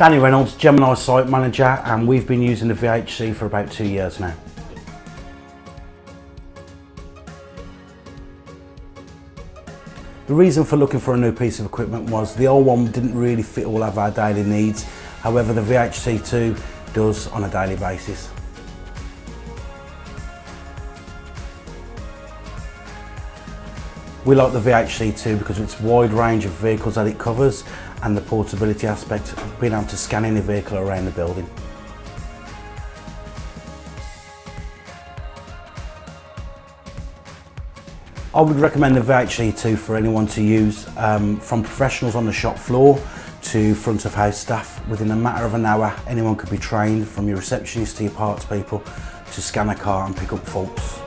Danny Reynolds, Gemini site manager, and we've been using the VHC for about 2 years now. The reason for looking for a new piece of equipment was the old one didn't really fit all of our daily needs. However, the VHC2 does on a daily basis. We like the VHC2 because of its wide range of vehicles that it covers and the portability aspect of being able to scan any vehicle around the building. I would recommend the VHC2 for anyone to use, from professionals on the shop floor to front of house staff. Within a matter of an hour, anyone could be trained, from your receptionist to your parts people, to scan a car and pick up faults.